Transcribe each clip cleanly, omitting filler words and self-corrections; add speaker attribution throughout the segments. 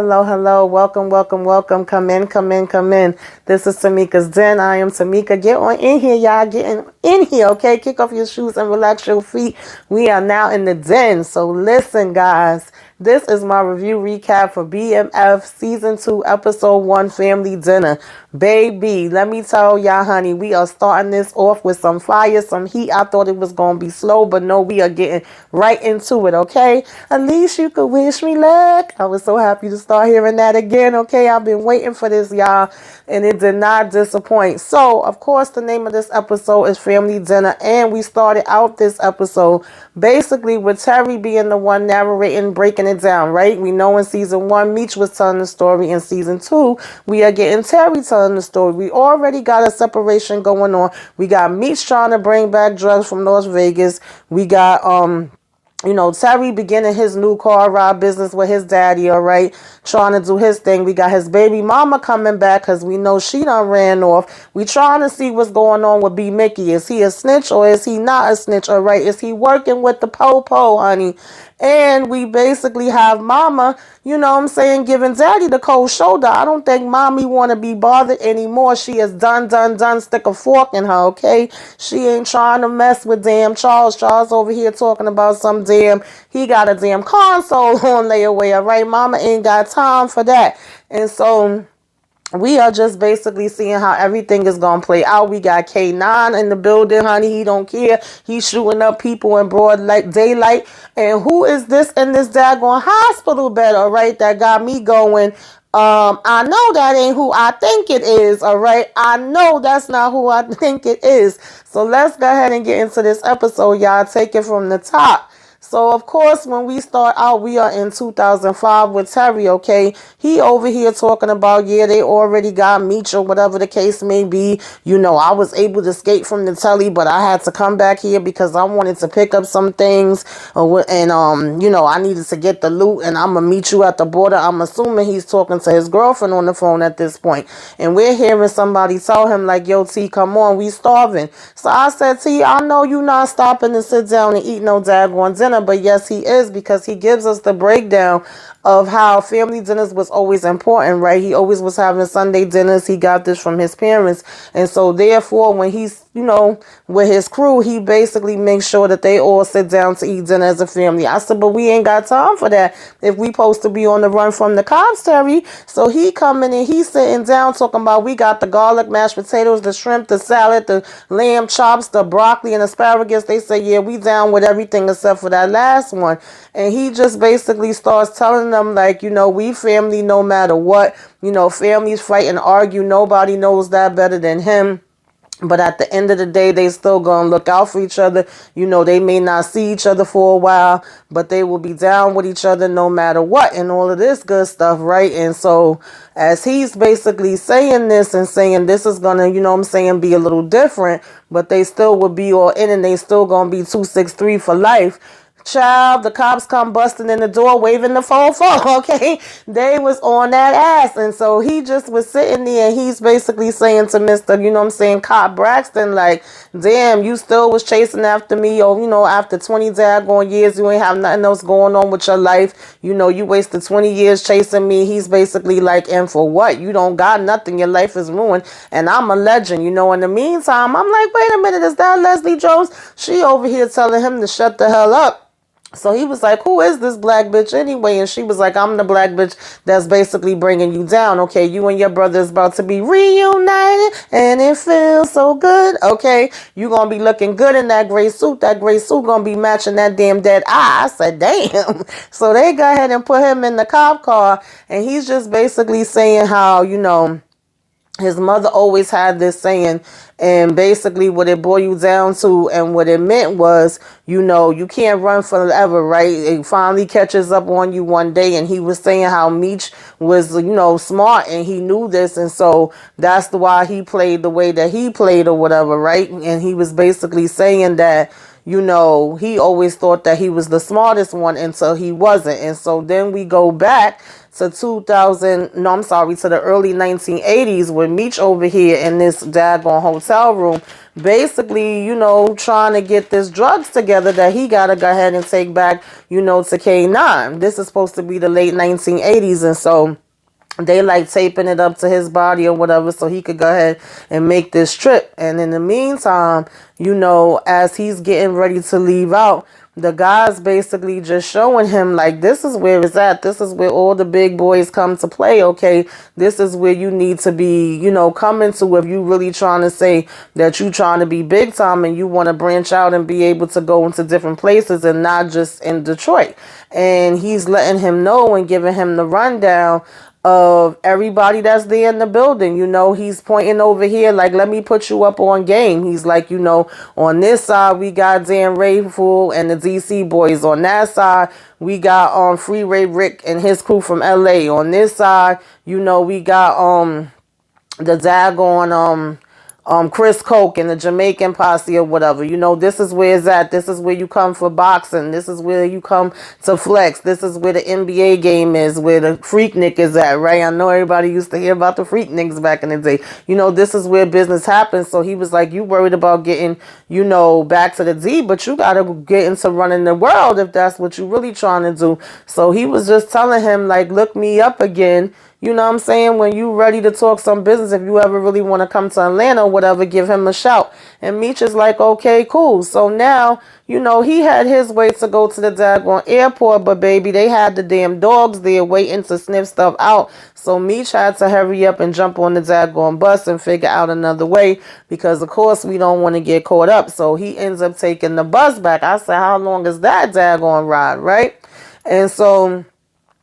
Speaker 1: hello, hello. Welcome, welcome, welcome. Come in, come in, come in. This is Tamika's Den. I am Tamika. Get on in here, y'all. Getting in here, okay? Kick off your shoes and relax your feet. We are now in the den. So listen, guys. This is my review recap for BMF Season 2, Episode 1, Family Dinner. Baby, let me tell y'all, honey, we are starting this off with some fire, some heat. I thought it was going to be slow, but no, we are getting right into it, okay? At least you could wish me luck. I was so happy to start hearing that again, okay? I've been waiting for this, y'all, and it did not disappoint. So, of course, the name of this episode is Family Dinner, and we started out this episode basically with Terry being the one narrating, breaking it down, right? We know in Season 1, Meech was telling the story. In Season 2, we are getting Terry telling the story. We already got a separation going on. We got Meech trying to bring back drugs from Las Vegas. We got, Terry beginning his new car ride business with his daddy, all right, trying to do his thing. We got his baby mama coming back because we know she done ran off. We trying to see what's going on with B. Mickey. Is he a snitch or is he not a snitch, all right? Is he working with the po-po, honey? And we basically have mama, giving daddy the cold shoulder. I don't think mommy want to be bothered anymore. She is done. Stick a fork in her, okay? She ain't trying to mess with damn Charles. Charles over here talking about some damn, he got a damn console on layaway, all right? Mama ain't got time for that. And so we are just basically seeing how everything is going to play out. We got K9 in the building, honey. He don't care. He's shooting up people in broad daylight. And who is this in this daggone hospital bed, all right, that got me going? I know that ain't who I think it is, all right? I know that's not who I think it is. So let's go ahead and get into this episode, y'all. Take it from the top. So, of course, when we start out, we are in 2005 with Terry, okay? He over here talking about, yeah, they already got Meech or whatever the case may be. I was able to escape from the telly, but I had to come back here because I wanted to pick up some things. I needed to get the loot, and I'm going to meet you at the border. I'm assuming he's talking to his girlfriend on the phone at this point. And we're hearing somebody tell him, like, yo, T, come on, we starving. So I said, T, I know you not stopping to sit down and eat no daggone dinner. But yes, he is, because he gives us the breakdown of how family dinners was always important, right? He always was having Sunday dinners. He got this from his parents. And so therefore, when he's, with his crew, he basically makes sure that they all sit down to eat dinner as a family. I said, but we ain't got time for that if we supposed to be on the run from the cops, Terry. So he coming and he's sitting down talking about, we got the garlic mashed potatoes, the shrimp, the salad, the lamb chops, the broccoli and asparagus. They say, yeah, we down with everything except for that last one. And he just basically starts telling them, like, we family no matter what. Families fight and argue. Nobody knows that better than him. But at the end of the day, they still gonna look out for each other. They may not see each other for a while, but they will be down with each other no matter what, and all of this good stuff, right? And so as he's basically saying this and saying this is gonna, be a little different, but they still will be all in, and they still gonna be 263 for life. Child, the cops come busting in the door waving the fofo, okay? They was on that ass. And so he just was sitting there and he's basically saying to Mr. Cop Braxton, like, damn, you still was chasing after me, or, after 20 daggone years, you ain't have nothing else going on with your life. You wasted 20 years chasing me. He's basically like, and for what? You don't got nothing. Your life is ruined. And I'm a legend, In the meantime, I'm like, wait a minute, is that Leslie Jones? She over here telling him to shut the hell up. So he was like, who is this black bitch anyway? And she was like, I'm the black bitch that's basically bringing you down. Okay, you and your brother is about to be reunited and it feels so good. Okay, you going to be looking good in that gray suit. That gray suit going to be matching that damn dead eye. I said, damn. So they go ahead and put him in the cop car. And he's just basically saying how, his mother always had this saying, and basically what it boiled down to and what it meant was, you can't run forever, right? It finally catches up on you one day. And he was saying how Meech was, smart, and he knew this. And so that's why he played the way that he played or whatever, right? And he was basically saying that, he always thought that he was the smartest one until he wasn't. And so then we go back to to the early 1980s with Meech over here in this daggone hotel room basically, trying to get this drugs together that he got to go ahead and take back, to K9. This is supposed to be the late 1980s. And so they like taping it up to his body or whatever so he could go ahead and make this trip. And in the meantime, as he's getting ready to leave out, the guy's basically just showing him like, this is where it's at. This is where all the big boys come to play. Okay, this is where you need to be, coming to if you really trying to say that you trying to be big time and you want to branch out and be able to go into different places and not just in Detroit. And he's letting him know and giving him the rundown of everybody that's there in the building. He's pointing over here like, let me put you up on game. He's like, on this side we got Dan Rayful and the DC boys. On that side we got Free Ray Rick and his crew from LA. On this side, we got the daggone Chris Coke and the Jamaican posse or whatever. This is where it's at. This is where you come for boxing. This is where you come to flex. This is where the NBA game is, where the Freaknik is at, right? I know everybody used to hear about the Freakniks back in the day. This is where business happens. So he was like, you worried about getting, back to the D, but you got to get into running the world if that's what you really trying to do. So he was just telling him, like, look me up again. You know what I'm saying? When you ready to talk some business, if you ever really want to come to Atlanta or whatever, give him a shout. And Meech is like, okay, cool. So now, he had his way to go to the daggone airport, but baby, they had the damn dogs there waiting to sniff stuff out. So Meech had to hurry up and jump on the daggone bus and figure out another way because, of course, we don't want to get caught up. So he ends up taking the bus back. I said, how long is that daggone ride, right? And so,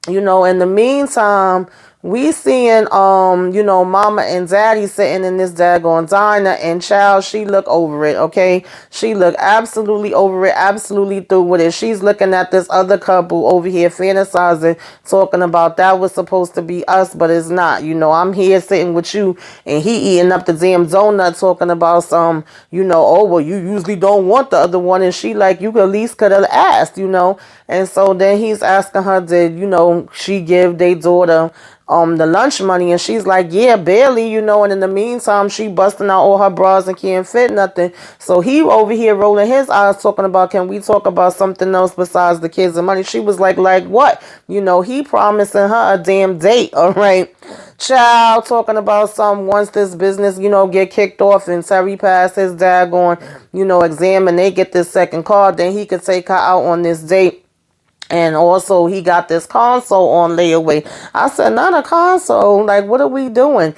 Speaker 1: in the meantime, we seeing, mama and daddy sitting in this daggone diner, and child, she look over it, okay? She look absolutely over it, absolutely through with it. She's looking at this other couple over here fantasizing, talking about that was supposed to be us, but it's not. I'm here sitting with you, and he eating up the damn donut, talking about some, oh, well, you usually don't want the other one, and she like, you at least could have asked, And so then he's asking her, did, she give their daughter the lunch money? And she's like, yeah, barely, and in the meantime she busting out all her bras and can't fit nothing. So he over here rolling his eyes, talking about, can we talk about something else besides the kids and money? She was like what? He promising her a damn date. All right, child, talking about some, once this business get kicked off and Terry pass his daggone exam and they get this second card, then he could take her out on this date. And also, he got this console on layaway. I said, not a console. Like, what are we doing?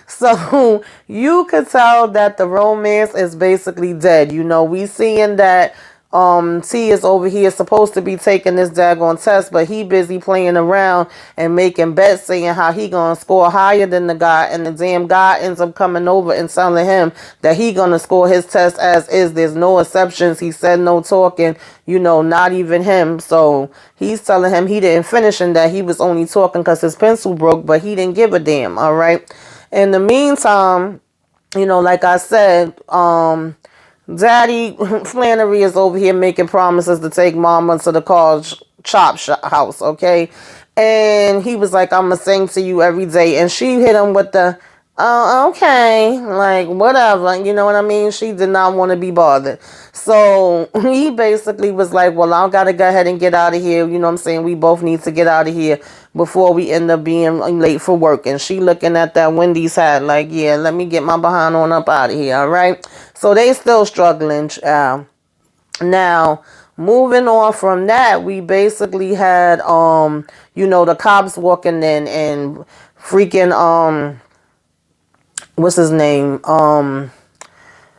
Speaker 1: So you could tell that the romance is basically dead. We seeing that T is over here supposed to be taking this daggone test, but he busy playing around and making bets, saying how he gonna score higher than the guy, and the damn guy ends up coming over and telling him that he gonna score his test as is. There's no exceptions. He said no talking, not even him. So he's telling him he didn't finish and that he was only talking because his pencil broke, but he didn't give a damn. All right. In the meantime, like I said, Daddy Flannery is over here making promises to take mama to the house, okay? And he was like, I'm going to sing to you every day. And she hit him with the, oh, okay, like, whatever, you know what I mean? She did not want to be bothered. So he basically was like, well, I got to go ahead and get out of here. You know what I'm saying? We both need to get out of here before we end up being late for work. And she looking at that Wendy's hat like, yeah, let me get my behind on up out of here, all right? So they still struggling. Now, moving on from that, we basically had, the cops walking in and freaking, what's his name?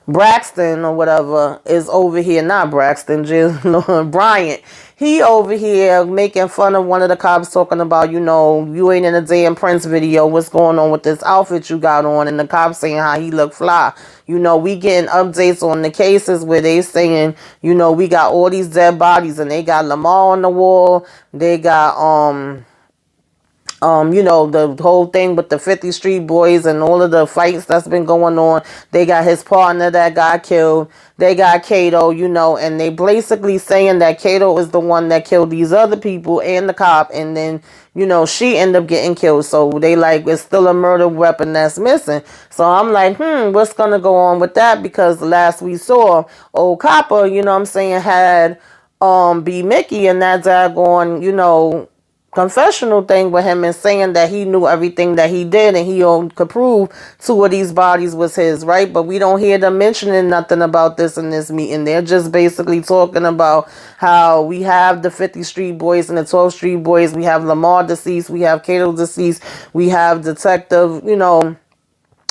Speaker 1: Braxton or whatever is over here. Not Braxton, just Bryant. He over here making fun of one of the cops, talking about, you ain't in a damn Prince video. What's going on with this outfit you got on? And the cops saying how he look fly. We getting updates on the cases where they saying, we got all these dead bodies and they got Lamar on the wall. They got, the whole thing with the 50 Street Boys and all of the fights that's been going on. They got his partner that got killed. They got Kato, and they basically saying that Kato is the one that killed these other people and the cop, and then, she ended up getting killed. So they like, it's still a murder weapon that's missing. So I'm like, what's gonna go on with that? Because last we saw, old Copper, had B Mickey and that daggone, confessional thing with him and saying that he knew everything that he did and he could prove two of these bodies was his, right? But we don't hear them mentioning nothing about this in this meeting. They're just basically talking about how we have the 50 Street Boys and the 12 Street Boys. We have Lamar deceased. We have Kato deceased. We have Detective,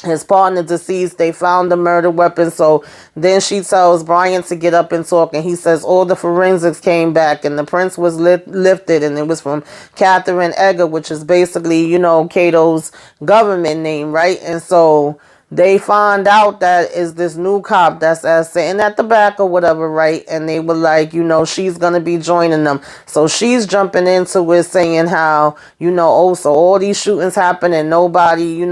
Speaker 1: his partner deceased. They found the murder weapon. So then she tells Brian to get up and talk, and he says all the forensics came back and the prints was lifted, and it was from Catherine Egger, which is basically, Cato's government name, right? And so they find out that is this new cop that's sitting at the back or whatever, right? And they were like, she's going to be joining them. So she's jumping into it saying how, so all these shootings happen and nobody,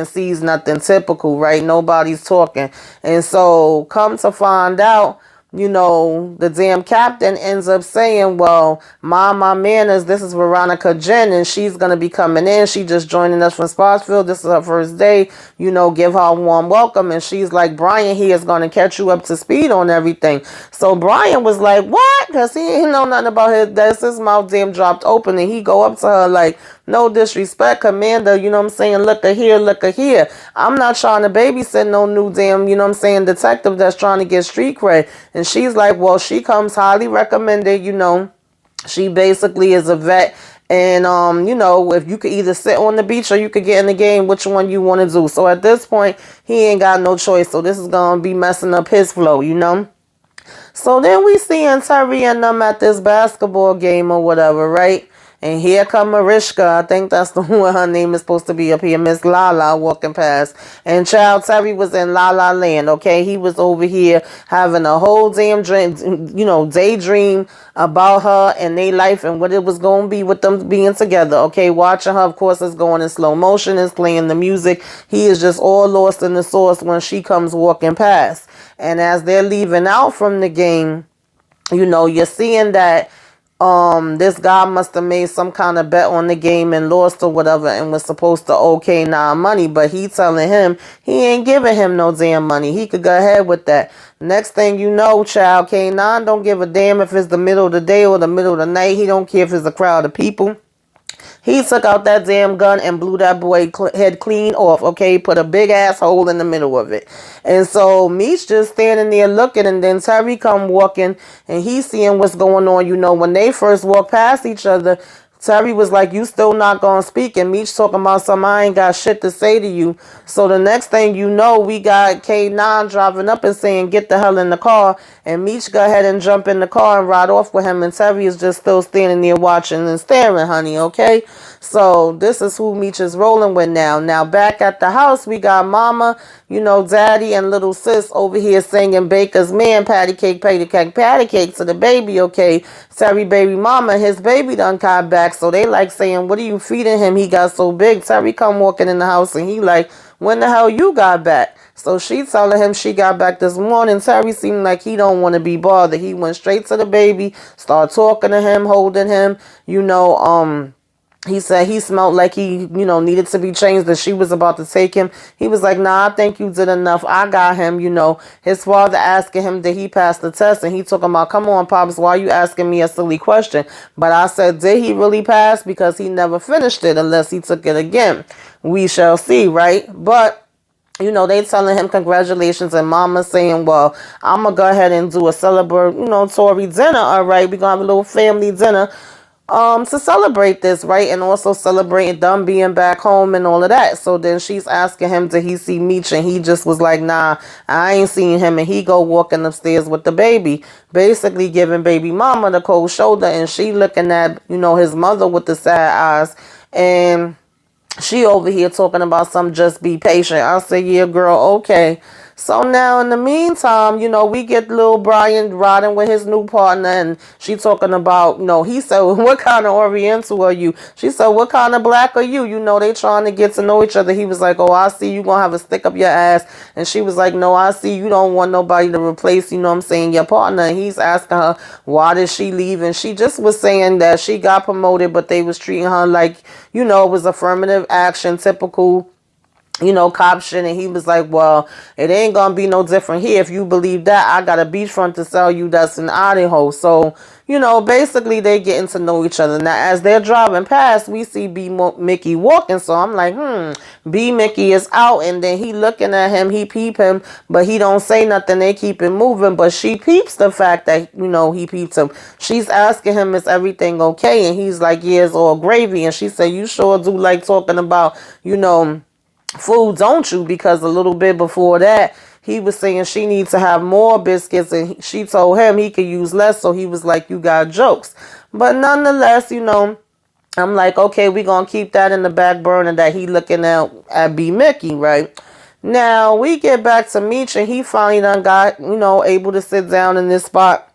Speaker 1: sees nothing typical, right? Nobody's talking. And so come to find out, the damn captain ends up saying, well, my manners, this is Veronica Jen, and she's going to be coming in. She just joining us from Spotsville. This is her first day, give her a warm welcome. And she's like, Brian here is going to catch you up to speed on everything. So Brian was like, what? Because he ain't know nothing about his mouth damn dropped open, and he go up to her like, no disrespect, Commander, look at here, look at here. I'm not trying to babysit no new damn, detective that's trying to get street cred. And she's like, well, she comes highly recommended, She basically is a vet. And, if you could either sit on the beach or you could get in the game, which one you want to do. So at this point, he ain't got no choice. So this is going to be messing up his flow, So then we seeing Terry and them at this basketball game or whatever, right? And here come Mariska. I think that's the one her name is supposed to be up here. Miss Lala walking past. And Child Terry was in La La Land, okay? He was over here having a whole damn dream, daydream about her and their life and what it was going to be with them being together, okay? Watching her, of course, is going in slow motion, is playing the music. He is just all lost in the sauce when she comes walking past. And as they're leaving out from the game, you're seeing that this guy must have made some kind of bet on the game and lost or whatever and was supposed to owe K9 money, but he telling him he ain't giving him no damn money. He could go ahead with that. Next thing you know, child, K9 don't give a damn if it's the middle of the day or the middle of the night. He don't care if it's a crowd of people. He took out that damn gun and blew that boy head clean off, okay? Put a big ass hole in the middle of it. And so Meech just standing there looking, and then Terry come walking, and he seeing what's going on. When they first walked past each other, Terry was like, you still not gonna speak, and Meech talking about some, I ain't got shit to say to you. So the next thing you know, we got K9 driving up and saying, get the hell in the car, and Meech go ahead and jump in the car and ride off with him, and Terry is just still standing there watching and staring, honey, okay? So this is who Meech is rolling with now. Now back at the house, we got Mama, Daddy, and little sis over here singing Baker's Man, patty cake to the baby, okay? Terry baby mama, his baby done got back, so they like saying, what are you feeding him? He got so big. Terry come walking in the house, and he like, when the hell you got back? So she telling him she got back this morning. Terry seemed like he don't want to be bothered. He went straight to the baby, started talking to him, holding him, he said he smelled like he, needed to be changed, that she was about to take him. He was like, nah, I think you did enough. I got him, His father asking him, did he pass the test? And he talking about, come on, Pops, why are you asking me a silly question? But I said, did he really pass? Because he never finished it unless he took it again. We shall see, right? But they telling him congratulations, and Mama saying, well, I'm going to go ahead and do a celebratory dinner, all right? We're going to have a little family dinner to celebrate this, right? And also celebrating them being back home and all of that. So then she's asking him, did he see Meech? And he just was like, nah, I ain't seen him. And he go walking upstairs with the baby, basically giving baby mama the cold shoulder. And she looking at, his mother with the sad eyes. And she over here talking about some just be patient. I said, yeah, girl, okay. So now in the meantime, we get little Brian riding with his new partner, and she talking about, he said, what kind of Oriental are you? She said, what kind of black are you? They trying to get to know each other. He was like, oh, I see you gonna have a stick up your ass. And she was like, no, I see you don't want nobody to replace, your partner. And he's asking her, why did she leave? And she just was saying that she got promoted, but they was treating her like, it was affirmative action, typical cop shit. And he was like, well, it ain't gonna be no different here. If you believe that, I got a beachfront to sell you that's in Idaho. So, basically they getting to know each other. Now, as they're driving past, we see Mickey walking. So I'm like, B Mickey is out. And then he looking at him, he peep him, but he don't say nothing. They keep it moving. But she peeps the fact that, he peeps him. She's asking him, is everything okay? And he's like, yeah, it's all gravy. And she said, you sure do like talking about, food, don't you? Because a little bit before that, he was saying she needs to have more biscuits, and she told him he could use less. So he was like, you got jokes. But nonetheless, I'm like, okay, we gonna keep that in the back burner that he looking at B Mickey, right? Now we get back to Meech, and he finally done got, able to sit down in this spot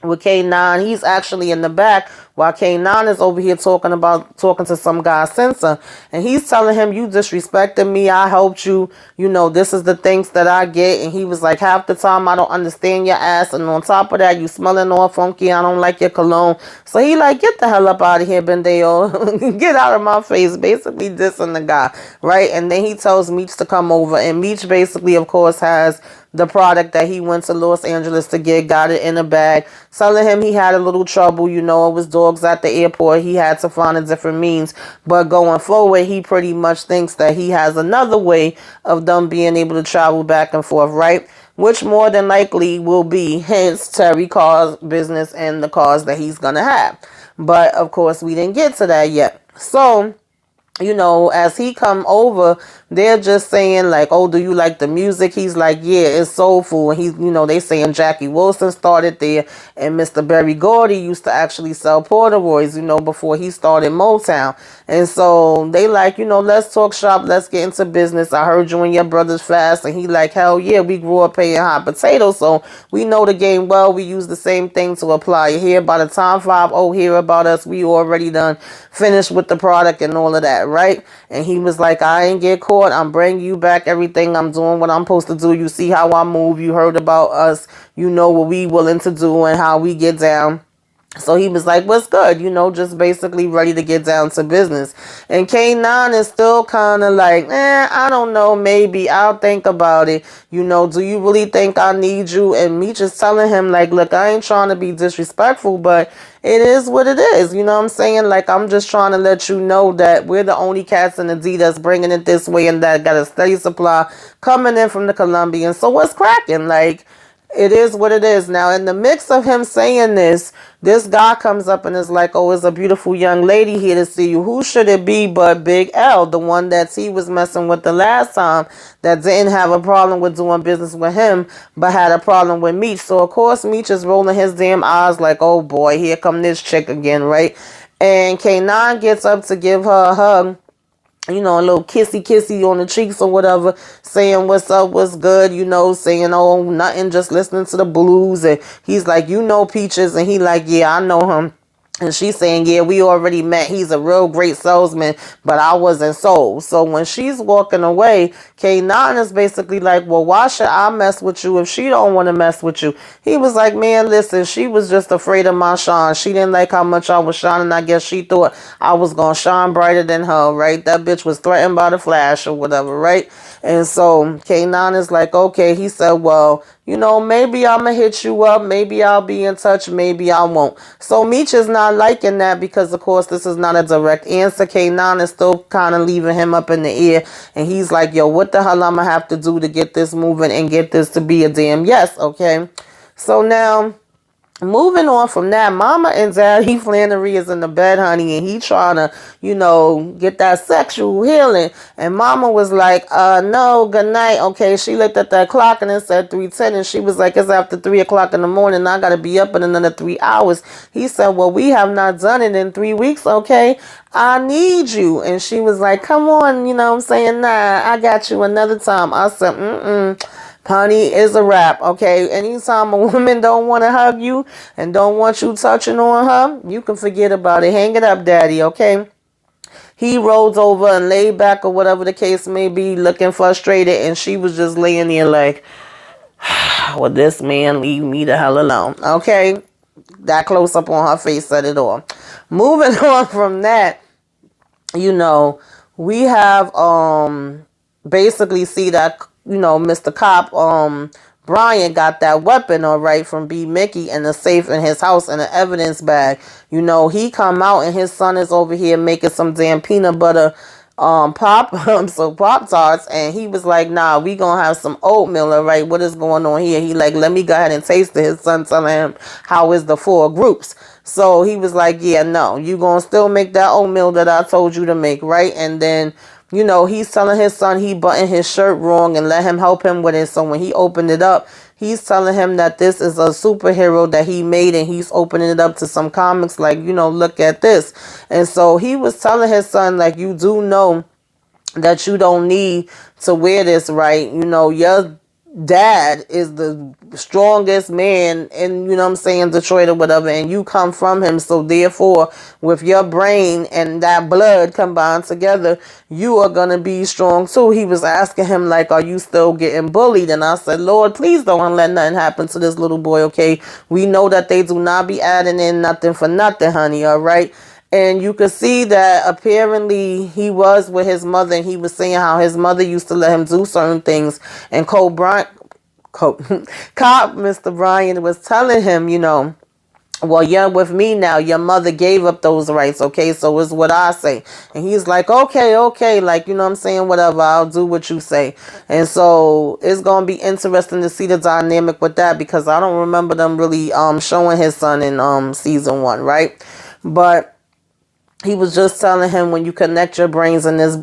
Speaker 1: with K9. He's actually in the back while K9 is over here talking to some guy, Sensor, and he's telling him, you disrespected me, I helped you, this is the things that I get. And he was like, half the time I don't understand your ass, and on top of that, you smelling all funky, I don't like your cologne. So he like, get the hell up out of here, Bendeo. Get out of my face, basically dissing the guy, right? And then he tells Meech to come over, and Meech basically, of course, has the product that he went to Los Angeles to get, got it in a bag, telling him he had a little trouble, it was dogs at the airport, he had to find a different means. But going forward, he pretty much thinks that he has another way of them being able to travel back and forth, right? Which more than likely will be hence Terry Carr's business and the cars that he's gonna have. But of course, we didn't get to that yet. So, as he come over, they're just saying like, oh, do you like the music? He's like, yeah, it's soulful. And he's, they saying Jackie Wilson started there, and Mr. Berry Gordy used to actually sell Polaroids, before he started Motown. And so they like, let's talk shop, let's get into business. I heard you and your brothers fast. And he like, hell yeah, we grew up paying hot potatoes, so we know the game well. We use the same thing to apply here. By the time 5-0 hear about us, we already done finished with the product and all of that, right? And he was like, I ain't get caught. I'm bringing you back everything. I'm doing what I'm supposed to do. You see how I move. You heard about us. You know what we willing to do and how we get down. So he was like, what's good? Just basically ready to get down to business. And K9 is still kind of like, I don't know, maybe I'll think about it. Do you really think I need you? And Meech is telling him like, look, I ain't trying to be disrespectful, but it is what it is. You know what I'm saying? Like, I'm just trying to let you know that we're the only cats in the D that's bringing it this way, and that got a steady supply coming in from the Colombians. So what's cracking? Like, it is what it is. Now, in the mix of him saying this guy comes up and is like, oh, it's a beautiful young lady here to see you. Who should it be but Big L, the one that he was messing with the last time, that didn't have a problem with doing business with him, but had a problem with Meech. So, of course, Meech is rolling his damn eyes like, oh, boy, here come this chick again, right? And K9 gets up to give her a hug, a little kissy on the cheeks or whatever, saying what's up, what's good, saying, oh, nothing, just listening to the blues. And he's like, Peaches. And he like, yeah, I know him. And she's saying, yeah, we already met. He's a real great salesman, but I wasn't sold. So when she's walking away, K9 is basically like, well, why should I mess with you if she don't want to mess with you? He was like, man, listen, she was just afraid of my shine. She didn't like how much I was shining. I guess she thought I was going to shine brighter than her, right? That bitch was threatened by the flash or whatever, right? And so K9 is like, okay. He said, well, maybe I'm going to hit you up. Maybe I'll be in touch. Maybe I won't. So Meech is not liking that because, of course, this is not a direct answer. K9 is still kind of leaving him up in the air. And he's like, yo, what the hell I'm going to have to do to get this moving and get this to be a damn yes, okay? So now, moving on from that, Mama and Daddy Flannery is in the bed, honey, and he trying to, get that sexual healing. And Mama was like, no, good night. Okay, she looked at that clock and it said 3:10, and she was like, it's after 3 o'clock in the morning. I got to be up in another 3 hours. He said, well, we have not done it in 3 weeks, okay? I need you. And she was like, come on, what I'm saying? Nah, I got you another time. I said, Honey, it's a wrap, okay? Anytime a woman don't want to hug you and don't want you touching on her, you can forget about it. Hang it up, daddy, okay? He rolls over and laid back or whatever the case may be, looking frustrated, and she was just laying there like, well, this man leave me the hell alone, okay? That close up on her face said it all. Moving on from that, we have basically see that Mr. Cop Brian got that weapon all right from B Mickey in the safe in his house in an evidence bag. He come out and his son is over here making some damn peanut butter Pop Tarts, and he was like, nah, we gonna have some oatmeal, all right? What is going on here? He like, let me go ahead and taste it. His son telling him how is the 4 groups. So he was like, yeah, no, you gonna still make that oatmeal that I told you to make, right? And then he's telling his son he buttoned his shirt wrong and let him help him with it. So when he opened it up, he's telling him that this is a superhero that he made, and he's opening it up to some comics like, look at this. And so he was telling his son, like, you do know that you don't need to wear this, right? Your dad is the strongest man in, Detroit or whatever, and you come from him. So therefore, with your brain and that blood combined together, you are going to be strong too. He was asking him, like, are you still getting bullied? And I said, Lord, please don't let nothing happen to this little boy, okay? We know that they do not be adding in nothing for nothing, honey, all right? And you could see that apparently he was with his mother, and he was saying how his mother used to let him do certain things. And Cop Mr. Bryan was telling him, well, you're with me now. Your mother gave up those rights, okay? So it's what I say. And he's like, okay. Like, whatever. I'll do what you say. And so it's going to be interesting to see the dynamic with that, because I don't remember them really showing his son in season 1, right? But he was just telling him, when you connect your brains and this, our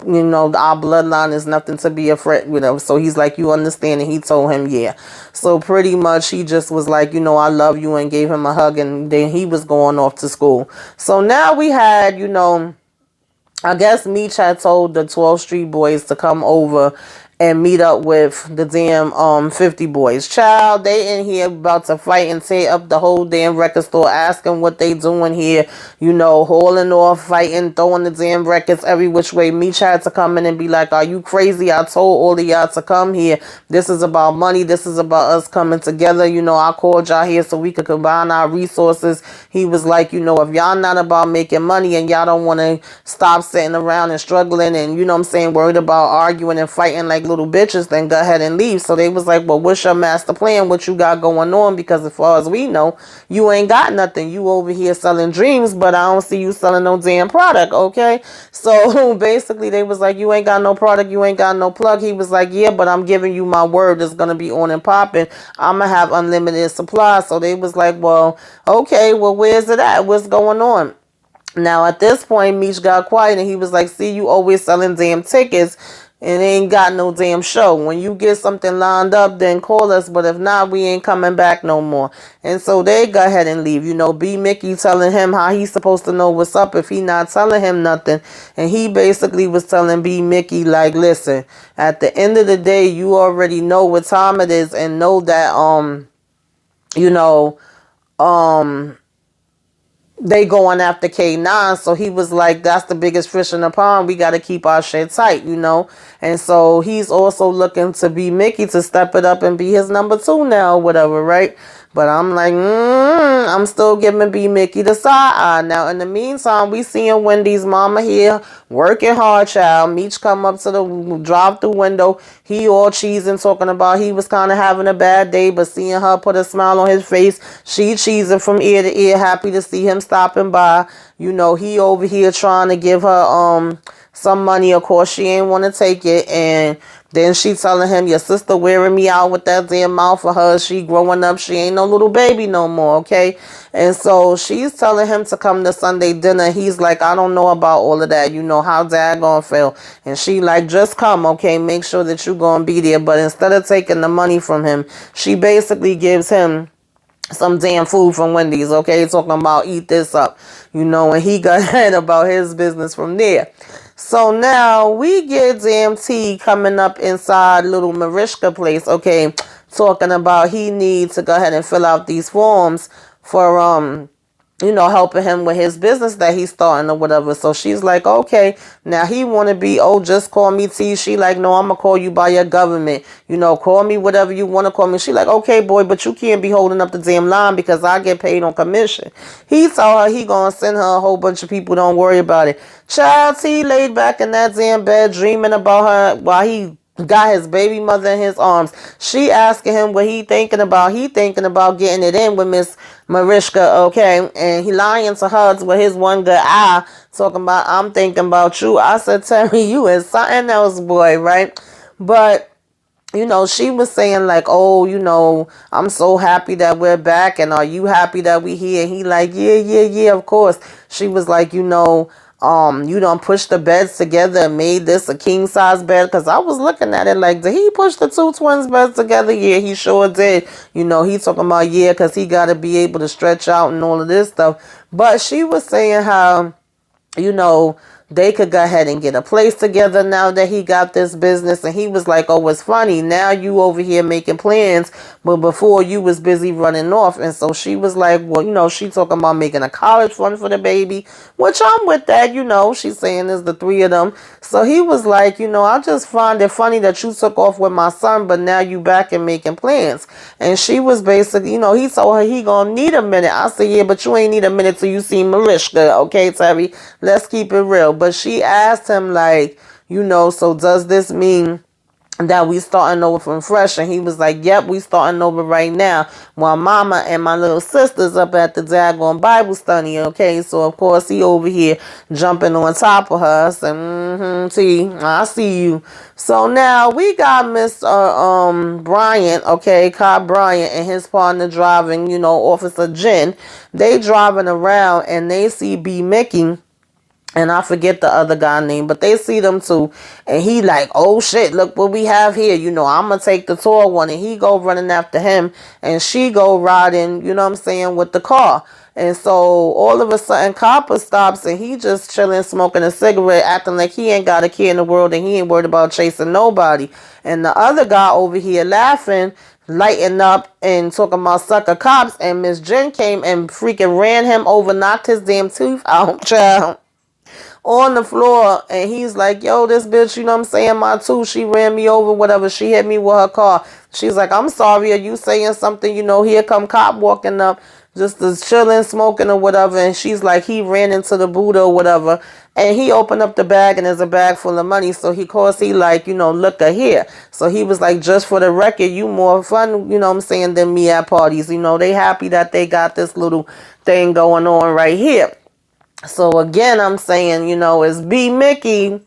Speaker 1: bloodline is nothing to be afraid, So he's like, you understand? And he told him, yeah. So pretty much he just was like, I love you, and gave him a hug, and then he was going off to school. So now we had, I guess Meech had told the 12th Street boys to come over and meet up with the damn 50 boys. Child, they in here about to fight and tear up the whole damn record store, asking what they doing here, hauling off, fighting, throwing the damn records every which way. Meech had to come in and be like, are you crazy? I told all of y'all to come here. This is about money. This is about us coming together. I called y'all here so we could combine our resources. He was like, if y'all not about making money and y'all don't want to stop sitting around and struggling and, worried about arguing and fighting like little bitches, then go ahead and leave. So they was like, well, what's your master plan? What you got going on? Because as far as we know, you ain't got nothing. You over here selling dreams, but I don't see you selling no damn product, okay? So basically they was like, you ain't got no product, you ain't got no plug. He was like, yeah, but I'm giving you my word, it's gonna be on and popping. I'm gonna have unlimited supply. So they was like, well, okay, well, where's it at? What's going on? Now at this point, Meech got quiet, and he was like, see, you always selling damn tickets and ain't got no damn show. When you get something lined up, then call us, but if not, we ain't coming back no more. And so they go ahead and leave. B Mickey telling him how he's supposed to know what's up if he not telling him nothing. And he basically was telling B Mickey, like, listen, at the end of the day, you already know what time it is, and know that they going after K9. So he was like, that's the biggest fish in the pond. We got to keep our shit tight, And so he's also looking to be Mickey to step it up and be his number 2 now, whatever, right? But I'm like, I'm still giving B Mickey the side eye. Now, in the meantime, we seeing Wendy's mama here working hard, child. Meech come up to the drive-through window. He all cheesing, talking about he was kind of having a bad day, but seeing her put a smile on his face, she cheesing from ear to ear, happy to see him stopping by. He over here trying to give her some money. Of course, she ain't want to take it, and then she telling him, your sister wearing me out with that damn mouth of hers. She growing up. She ain't no little baby no more, okay? And so she's telling him to come to Sunday dinner. He's like, I don't know about all of that. How dad gonna feel? And she like, just come, okay? Make sure that you gonna be there. But instead of taking the money from him, she basically gives him some damn food from Wendy's, okay? Talking about eat this up, and he got ahead about his business from there. So now we get damn T coming up inside little Mariska place, okay? talking about he needs to go ahead and fill out these forms for helping him with his business that he's starting or whatever. So she's like, okay, now he want to be, oh, just call me T. She like, no, I'm going to call you by your government. Call me whatever you want to call me. She like, okay, boy, but you can't be holding up the damn line because I get paid on commission. He told her he going to send her a whole bunch of people. Don't worry about it. Child T laid back in that damn bed dreaming about her while he got his baby mother in his arms. She asking him what he thinking about. He thinking about getting it in with Miss Mariska, okay? And he lying to her with his one good eye, talking about, I'm thinking about you. I said, Terry, you is something else, boy, right? But she was saying like, oh, I'm so happy that we're back, and are you happy that we here? And he like, yeah, of course. She was like, you done pushed the beds together and made this a king size bed. Cause I was looking at it like, did he push the two twins beds together? Yeah, he sure did. He talking about, yeah, cause he got to be able to stretch out and all of this stuff. But she was saying how, they could go ahead and get a place together now that he got this business. And he was like, oh, it's funny. Now you over here making plans, but before you was busy running off. And so she was like, well, she talking about making a college fund for the baby, which I'm with that, she's saying is the three of them. So he was like, I just find it funny that you took off with my son, but now you back and making plans. And she was basically, he told her he gonna need a minute. I said, yeah, but you ain't need a minute till you see Mariska. Okay, Terry, let's keep it real. But she asked him like, so does this mean that we starting over from fresh? And he was like, yep, we starting over right now while mama and my little sister's up at the daggone Bible study. Okay, so of course he over here jumping on top of her. I said, T, I see you. So now we got Mr. Bryant, okay, Cobb Bryant, and his partner driving, Officer Jen. They driving around and they see B Mickey, and I forget the other guy name, but they see them too. And he like, oh shit, look what we have here. I'm going to take the tall one. And he go running after him. And she go riding, with the car. And so all of a sudden, Copper stops and he just chilling, smoking a cigarette, acting like he ain't got a care in the world and he ain't worried about chasing nobody. And the other guy over here laughing, lighting up and talking about sucker cops. And Miss Jen came and freaking ran him over, knocked his damn tooth out, child, on the floor. And he's like, yo, this bitch, my tooth, she ran me over, whatever, she hit me with her car. She's like, I'm sorry, are you saying something? Here come cop walking up, just as chilling, smoking or whatever. And she's like, he ran into the Buddha or whatever. And he opened up the bag and there's a bag full of money. So he like, look at here. So he was like, just for the record, you more fun, than me at parties. They happy that they got this little thing going on right here. So again, I'm saying, it's B Mickey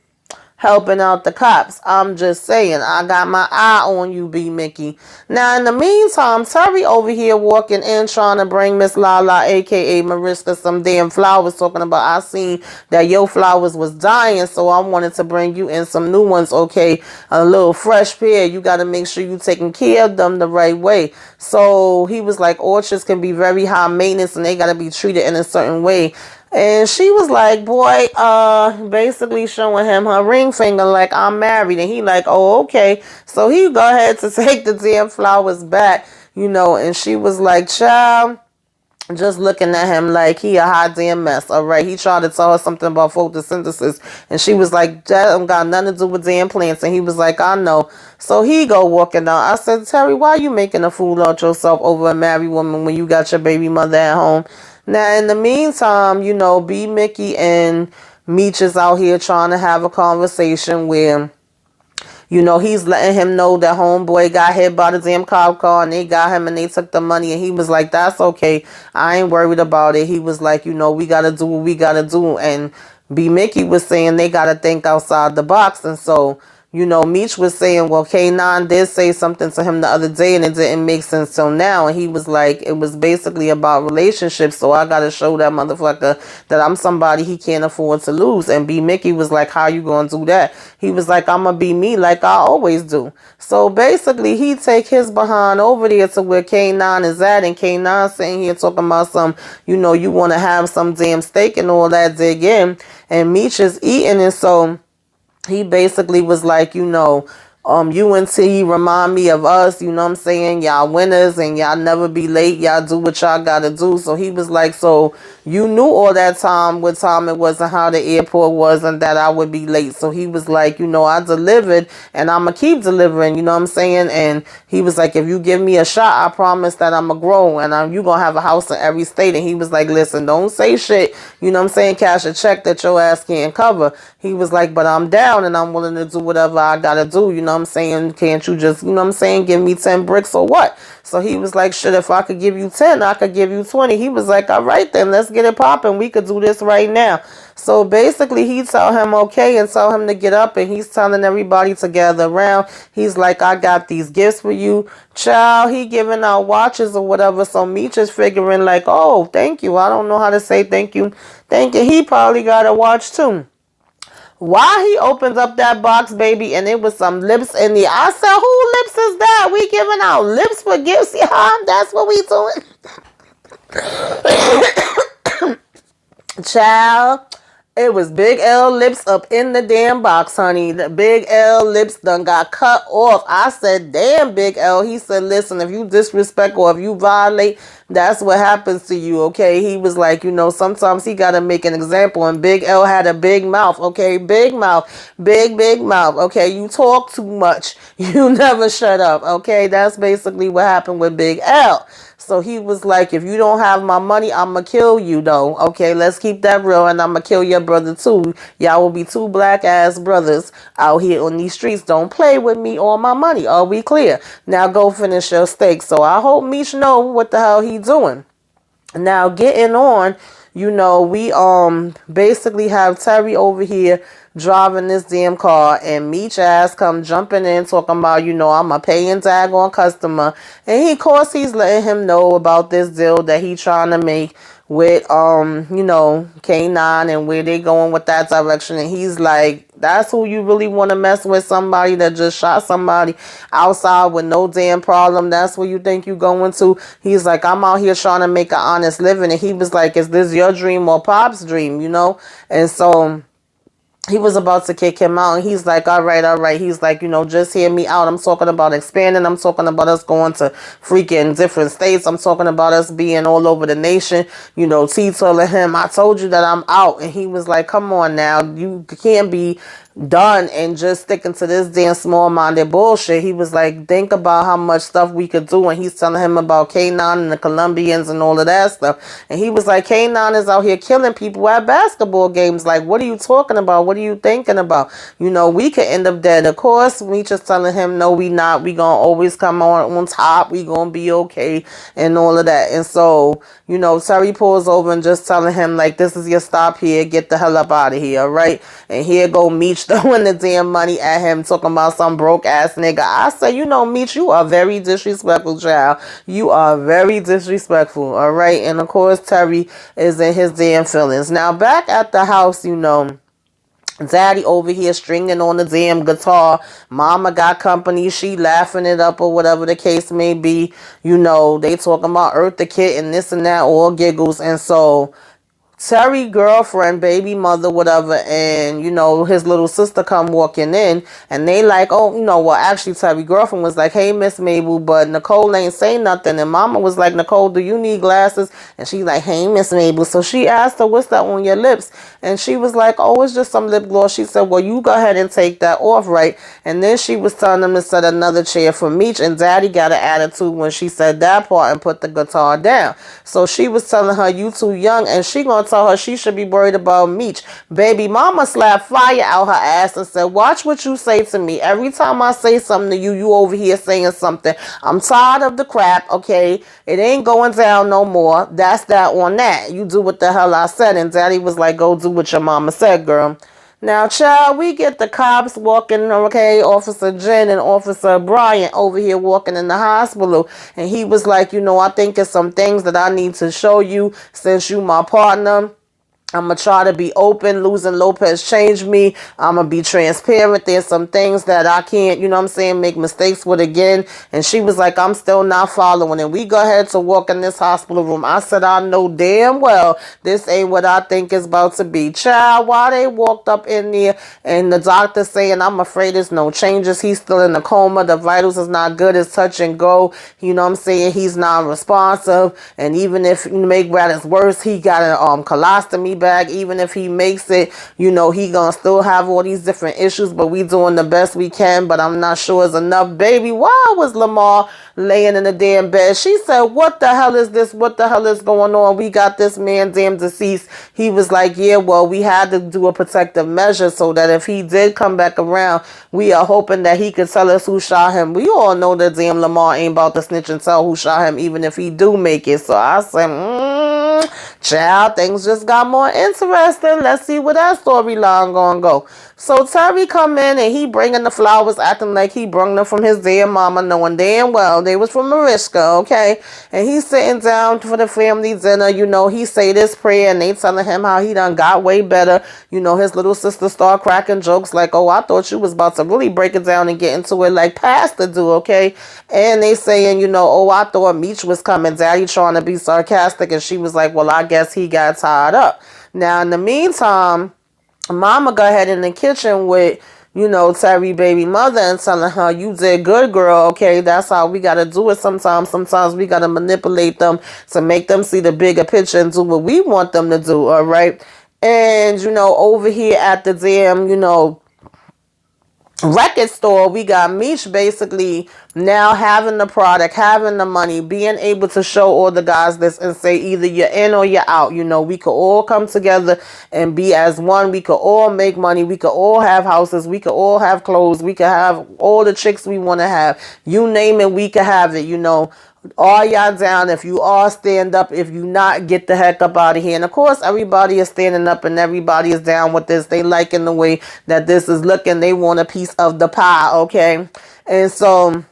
Speaker 1: helping out the cops. I'm just saying, I got my eye on you, B Mickey. Now, in the meantime, Terry over here walking in trying to bring Miss Laal, a.k.a. Mariska, some damn flowers, talking about, I seen that your flowers was dying, so I wanted to bring you in some new ones, okay? A little fresh pair. You got to make sure you taking care of them the right way. So he was like, orchards can be very high maintenance and they got to be treated in a certain way. And she was like, boy, basically showing him her ring finger like, I'm married. And he like, oh, okay. So he go ahead to take the damn flowers back, and she was like, child, just looking at him like he a hot damn mess. All right. He tried to tell her something about photosynthesis. And she was like, that don't got nothing to do with damn plants. And he was like, I know. So he go walking out. I said, Terry, why you making a fool out yourself over a married woman when you got your baby mother at home? Now, in the meantime, B Mickey and Meech is out here trying to have a conversation where, he's letting him know that homeboy got hit by the damn cop car and they got him and they took the money. And he was like, that's okay. I ain't worried about it. He was like, we got to do what we got to do. And B Mickey was saying they got to think outside the box. And so, Meech was saying, well, K9 did say something to him the other day and it didn't make sense till now. And he was like, it was basically about relationships. So I got to show that motherfucker that I'm somebody he can't afford to lose. And B Mickey was like, how you going to do that? He was like, I'm going to be me like I always do. So basically he take his behind over there to where K9 is at. And K9 sitting here talking about some, you want to have some damn steak and all that, dig in. And Meech is eating. And so he basically was like, UNT remind me of us, you know what I'm saying? Y'all winners and y'all never be late. Y'all do what y'all gotta do. So he was like, so you knew all that time what time it was and how the airport was and that I would be late. So he was like, I delivered and I'ma keep delivering, you know what I'm saying? And he was like, if you give me a shot, I promise that I'ma grow and you gonna have a house in every state. And he was like, listen, don't say shit, you know what I'm saying? Cash a check that your ass can't cover. He was like, but I'm down and I'm willing to do whatever I gotta do, you know what I'm saying? Can't you just, you know what I'm saying, give me 10 bricks or what? So he was like, shit, if I could give you 10, I could give you 20. He was like, all right then, let's get it popping. We could do this right now. So basically he tell him okay and tell him to get up, and he's telling everybody to gather around. He's like, I got these gifts for you. Child, he giving out watches or whatever. So Meech is figuring like, oh, thank you. I don't know how to say thank you. Thank you. He probably got a watch too. Why he opens up that box, baby, and it was some lips in there. I said, who lips is that? We giving out lips for gifts, yeah? That's what we doing. Child, it was Big L lips up in the damn box, honey. The Big L lips done got cut off. I said, damn, Big L. He said, listen, if you disrespect or if you violate, that's what happens to you, okay? He was like, sometimes he got to make an example. And Big L had a big mouth, okay? Big mouth. Big mouth, okay? You talk too much. You never shut up, okay? That's basically what happened with Big L. So he was like, if you don't have my money, I'ma kill you though. Okay, let's keep that real, and I'ma kill your brother too. Y'all will be two black ass brothers out here on these streets. Don't play with me or my money. Are we clear? Now go finish your steak. So I hope Meech know what the hell he doing. Now getting on, we basically have Terry over here driving this damn car, and Meech ass come jumping in talking about, I'm a paying daggone customer. And of course he's letting him know about this deal that he trying to make with K9 and where they going with that direction. And he's like, that's who you really want to mess with? Somebody that just shot somebody outside with no damn problem? That's where you think you going to? He's like, I'm out here trying to make an honest living. And he was like, is this your dream or Pop's dream? And so he was about to kick him out, and he's like, all right. He's like, just hear me out. I'm talking about expanding. I'm talking about us going to freaking different states. I'm talking about us being all over the nation. T telling him, I told you that I'm out. And he was like, come on now. You can't be done and just sticking to this damn small-minded bullshit. He was like, think about how much stuff we could do. And he's telling him about K9 and the Colombians and all of that stuff. And he was like, K9 is out here killing people at basketball games. Like, what are you talking about? What are you thinking about? We could end up dead. Of course, we just telling him, no, we not. We gonna always come on top. We gonna be okay and all of that. And so, Terry pulls over and just telling him, like, this is your stop here. Get the hell up out of here, all right? And here go Meech throwing the damn money at him, talking about some broke ass nigga. I say, Meech, you are very disrespectful, child. You are very disrespectful, all right? And of course, Terry is in his damn feelings. Now, back at the house, Daddy over here stringing on the damn guitar. Mama got company. She laughing it up or whatever the case may be. They talking about Earth the Kid and this and that, all giggles. And so Terry girlfriend, baby mother, whatever, and his little sister come walking in, and they like, oh, well, actually Terry girlfriend was like, hey, Miss Mabel, but Nicole ain't say nothing. And Mama was like, Nicole, do you need glasses? And she's like, hey, Miss Mabel. So she asked her, what's that on your lips? And she was like, oh, it's just some lip gloss. She said, well, you go ahead and take that off, right? And then she was telling them to set another chair for Meech, and Daddy got an attitude when she said that part and put the guitar down. So she was telling her, you too young, and she gonna tell her she should be worried about Meech. Baby mama slapped fire out her ass and said, watch what you say to me. Every time I say something to you, you over here saying something. I'm tired of the crap, okay? It ain't going down no more. That's that on that. You do what the hell I said. And Daddy was like, go do what your mama said, girl. Now, child, we get the cops walking, okay, Officer Jen and Officer Bryant over here walking in the hospital. And he was like, I think it's some things that I need to show you since you my partner. I'm going to try to be open. Losing Lopez changed me. I'm going to be transparent. There's some things that I can't, you know what I'm saying, make mistakes with again. And she was like, I'm still not following. And we go ahead to walk in this hospital room. I said, I know damn well this ain't what I think it's about to be. Child, while they walked up in there and the doctor saying, I'm afraid there's no changes. He's still in a coma. The vitals is not good. It's touch and go. You know what I'm saying? He's non-responsive. And even if you make matters worse, he got a colostomy bag. Even if he makes it, you know, he gonna still have all these different issues, but we doing the best we can, but I'm not sure it's enough. Baby, why was Lamar laying in the damn bed? She said, what the hell is this? What the hell is going on? We got this man damn deceased. He was like, yeah, well, we had to do a protective measure so that if he did come back around, we are hoping that he could tell us who shot him. We all know that damn Lamar ain't about to snitch and tell who shot him, even if he do make it. So I said, child, things just got more interesting. Let's see where that storyline gonna go. So Terry come in and he bringing the flowers, acting like he brung them from his damn mama, knowing damn well they was from Mariska, okay? And he's sitting down for the family dinner. You know, he say this prayer and they telling him how he done got way better. You know, his little sister start cracking jokes like, oh, I thought you was about to really break it down and get into it like Pastor do, okay? And they saying, you know, oh, I thought Meech was coming. Daddy trying to be sarcastic. And she was like, well, I guess he got tied up. Now, in the meantime, Mama go ahead in the kitchen with, you know, Terry baby mother and telling her, you did good, girl, okay? That's how we got to do it sometimes. Sometimes we got to manipulate them to make them see the bigger picture and do what we want them to do, all right? And, you know, over here at the damn, you know, record store, we got Meech basically now having the product, having the money, being able to show all the guys this and say either you're in or you're out. You know, we could all come together and be as one. We could all make money. We could all have houses. We could all have clothes. We could have all the chicks we want to have. You name it, we could have it, you know. All y'all down. If you all stand up, if you not, get the heck up out of here. And of course, everybody is standing up and everybody is down with this. They liking the way that this is looking. They want a piece of the pie, okay? And so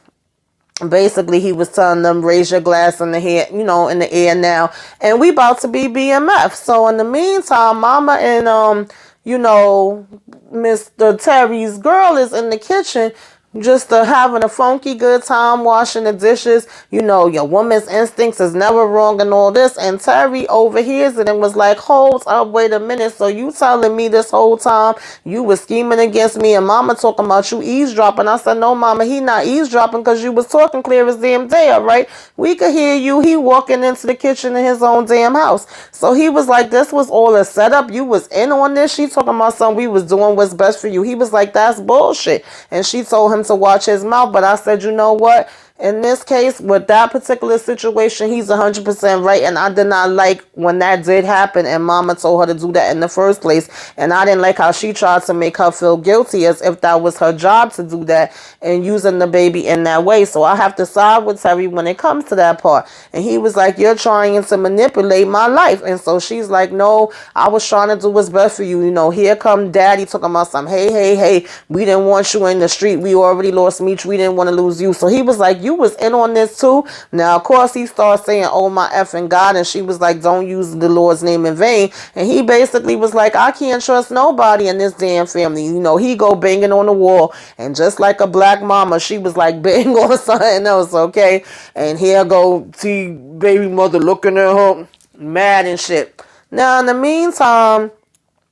Speaker 1: basically he was telling them, raise your glass in the head, you know, in the air now. And we about to be BMF. So in the meantime, Mama and you know, Mr. Terry's girl is in the kitchen just having a funky good time washing the dishes. You know, your woman's instincts is never wrong and all this. And Terry overhears it and was like, hold up, wait a minute. So you telling me this whole time you was scheming against me and Mama talking about you eavesdropping? I said, no, Mama, he not eavesdropping because you was talking clear as damn day, all right? We could hear you. He walking into the kitchen in his own damn house. So he was like, this was all a setup. You was in on this. She talking about something we was doing what's best for you. He was like, that's bullshit. And she told him to watch his mouth. But I said, you know what? In this case, with that particular situation, he's 100% right. And I did not like when that did happen and Mama told her to do that in the first place. And I didn't like how she tried to make her feel guilty as if that was her job to do that and using the baby in that way. So I have to side with Terry when it comes to that part. And he was like, you're trying to manipulate my life. And so she's like, no, I was trying to do what's best for you. You know, here come Daddy talking about some, hey, we didn't want you in the street. We already lost Meech. We didn't want to lose you. So he was like, you was in on this too. Now, of course, he started saying, oh my effing God. And she was like, don't use the Lord's name in vain. And he basically was like, I can't trust nobody in this damn family. You know, he go banging on the wall. And just like a black mama, she was like bang on something else, okay? And here go see baby mother looking at her mad and shit. Now, in the meantime,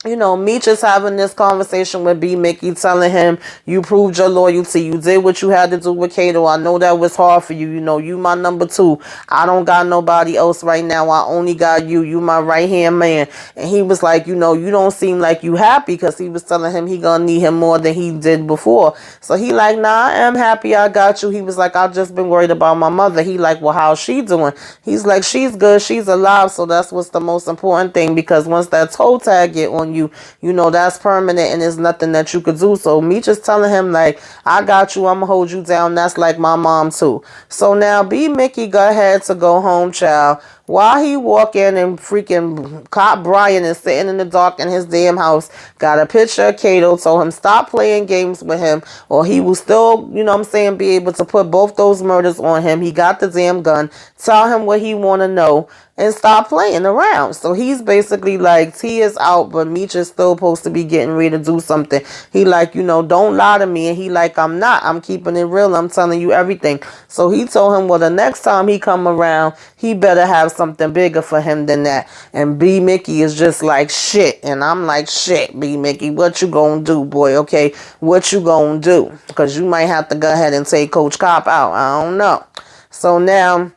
Speaker 1: you know, Meech is having this conversation with B. Mickey, telling him, you proved your loyalty. You did what you had to do with Kato. I know that was hard for you. You know, you my number two. I don't got nobody else right now. I only got you. You my right-hand man. And he was like, you know, you don't seem like you happy, because he was telling him he gonna need him more than he did before. So he like, nah, I am happy I got you. He was like, I've just been worried about my mother. He like, well, how's she doing? He's like, she's good. She's alive. So that's what's the most important thing, because once that toe tag get on you, you know, that's permanent and there's nothing that you could do. So me just telling him like, I got you, I'm gonna hold you down. That's like my mom too. So now B Mickey go ahead to go home, child, While he walk in and freaking cop Brian is sitting in the dark in his damn house, got a picture of Kato, told him stop playing games with him or he will still, you know what I'm saying, be able to put both those murders on him. He got the damn gun. Tell him what he want to know and stop playing around. So he's basically like, T is out, but Meech is still supposed to be getting ready to do something. He like, don't lie to me. And he like, I'm not. I'm keeping it real. I'm telling you everything. So he told him, well, the next time he come around, he better have something bigger for him than that. And B Mickey is just like, shit. And I'm like, shit, B Mickey, what you gonna do, boy? Okay, what you gonna do? Because you might have to go ahead and take Coach Cop out. I don't know. So now,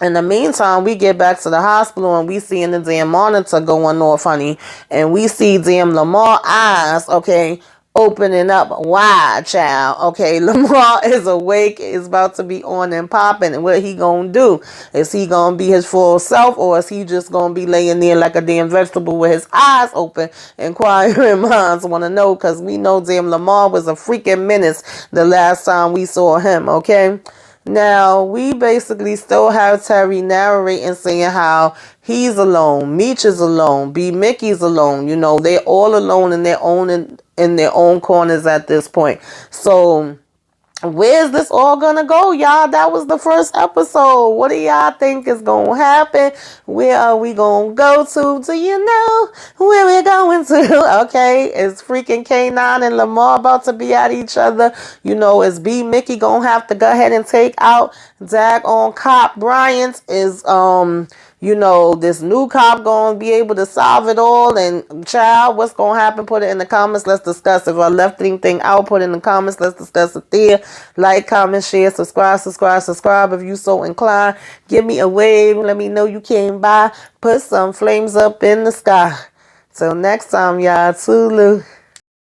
Speaker 1: in the meantime, we get back to the hospital and we see in the damn monitor going off, honey. And we see damn Lamar eyes, okay, opening up wide, child. Okay, Lamar is awake, is about to be on and popping. And what he gonna do? Is he gonna be his full self or is he just gonna be laying there like a damn vegetable with his eyes open? Inquiring minds want to know, because we know damn Lamar was a freaking menace the last time we saw him, okay? Now, we basically still have Terry narrating saying how he's alone, Meech is alone, B Mickey's alone. They're all alone in their own corners at this point. So where's this all gonna go, y'all? That was the first episode. What do y'all think is gonna happen? Where are we gonna go to? Do you know where we're going to? Okay, is freaking K9 and Lamar about to be at each other? Is B Mickey gonna have to go ahead and take out daggone cop Bryant? Is this new cop gonna be able to solve it all? And child, what's gonna happen? Put it in the comments. Let's discuss. If I left anything out, put it in the comments. Let's discuss it there. Like, comment, share, subscribe if you so inclined. Give me a wave. Let me know you came by. Put some flames up in the sky. Till next time, y'all. Toodaloo.